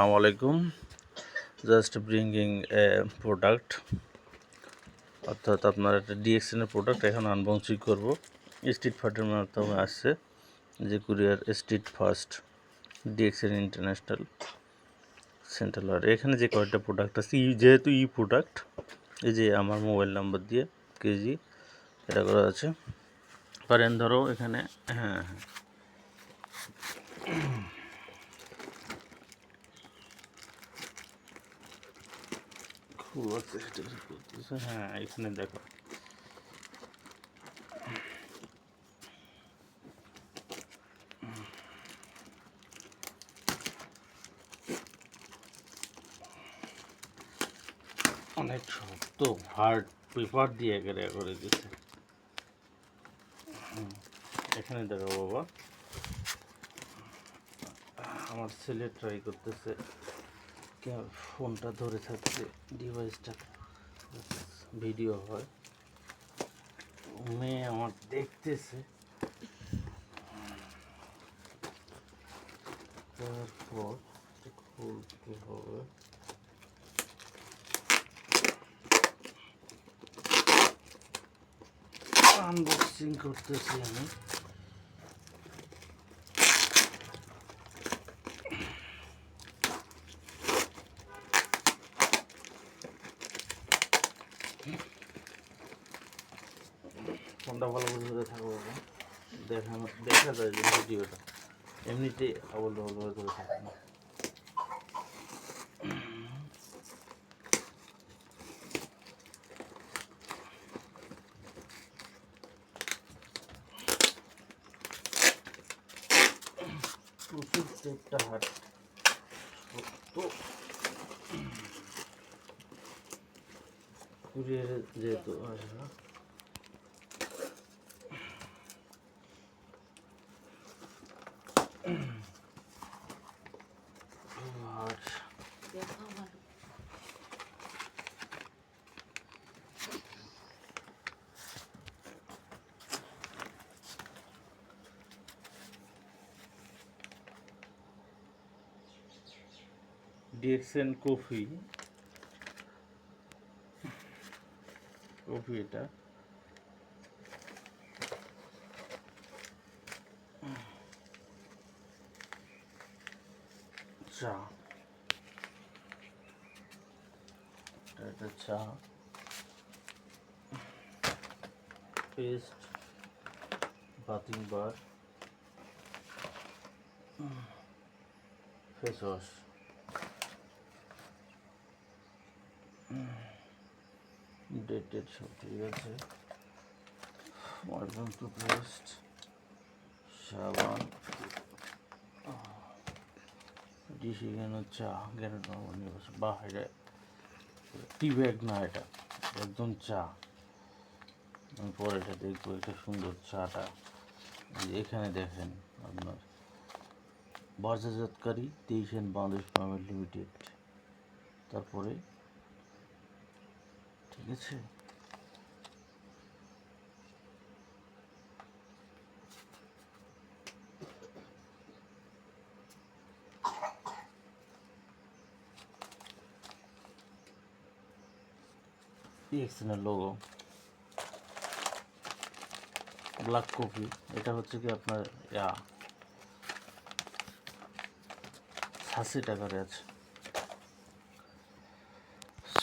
আসসালামাইকুম। Just bringing এ product, অর্থাৎ আপনার একটা ডিএক্সএনের প্রোডাক্ট এখন আনবক্সিং করব। স্ট্রিট ফাস্টের মাধ্যমে আসছে, যে courier street fast DXN international central ওয়ার। এখানে যে কয়েকটা প্রোডাক্ট আছে, যেহেতু প্রোডাক্ট, এই যে আমার মোবাইল নাম্বার দিয়ে কেজি এটা করা আছে। পারেন ধরো এখানে, হ্যাঁ খুব আছে, হ্যাঁ এখানে দেখো অনেক শক্ত হার্ড পেপার দিয়ে করে দিচ্ছে। এখানে দেখো বাবা, আমার ছেলে ট্রাই করতেছে, ফোনটা ধরে থাকছে, ডিভাইসটা ভিডিও হয়, মেয়ে আমার দেখতেছে। তারপর খুলতে হবে, আনবক্সিং করতেছি আমি। ফোনটা ভালো করে ধরে থাকবো, দেখা যায় যে ভিডিওটা এমনিতে আবল তাবল ধরে থাকে না। প্রচুর টেপটা হাট তো কুরিয়ারে যেহেতু আসে না, আর ডিএক্সএন কফি এটা চা, এটা চা পেস্ট, বাথিং বার, ফেস ওয়াশ, ডেটেড সব ঠিক আছে, মার্জন টুথপেস্ট, সাবান, ডিশি কেন চা কেন বা এটা টি ব্যাগ না, এটা একদম চা। আমি পরে এটা দেখবো, এটা সুন্দর চাটা। এখানে দেখেন আপনার বাজারজাতকারী 23 বাংলাদেশ প্রাইভেট লিমিটেড, তারপরে ঠিক আছে। ডিএক্সএনের লোগো, ব্ল্যাক কফি, এটা হচ্ছে কি আপনার 80 টাকার আছে।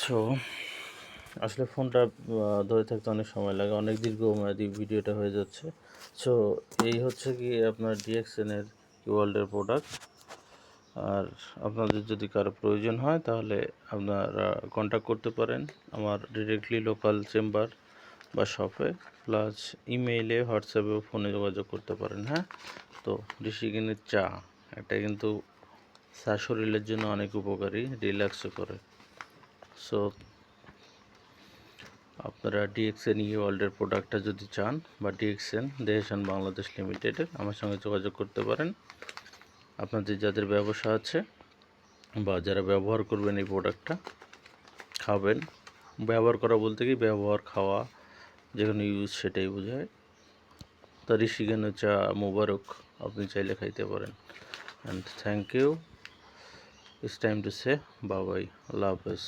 সো আসলে ফোনটা ধরে থাকতে অনেক সময় লাগে, অনেক দীর্ঘমেয়াদী ভিডিওটা হয়ে যাচ্ছে। সো এই হচ্ছে কি আপনার ডিএক্সএনের ওয়ার্ল্ডের প্রোডাক্ট। আর আপনাদের যদি কারো প্রয়োজন হয় তাহলে আপনারা কন্ট্যাক্ট করতে পারেন আমার ডিরেক্টলি লোকাল চেম্বার বা শপে, প্লাস ইমেইলে, হোয়াটসঅ্যাপে, ফোনে যোগাযোগ করতে পারেন। হ্যাঁ, তো ডিসিগিনের চা এটা কিন্তু শরীরের জন্য অনেক উপকারী, রিল্যাক্সও করে। সো আপনারা ডিএক্সএন ওয়ার্ল্ডের প্রোডাক্টটা যদি চান, বা ডিএক্সএন দেহেশান বাংলাদেশ লিমিটেডের, আমার সঙ্গে যোগাযোগ করতে পারেন। আপনাদের যাদের ব্যবসা আছে বা যারা ব্যবহার করবেন এই প্রোডাক্টটা, খাবেন, ব্যবহার করা বলতে কি ব্যবহার, খাওয়া, যেখানে ইউজ সেটাই বোঝায়। তা ঋষিকেন চা মুবারক, আপনি চাইলে খাইতে পারেন। And thank you. It's time to say bye bye, আল্লাহ হাফেজ।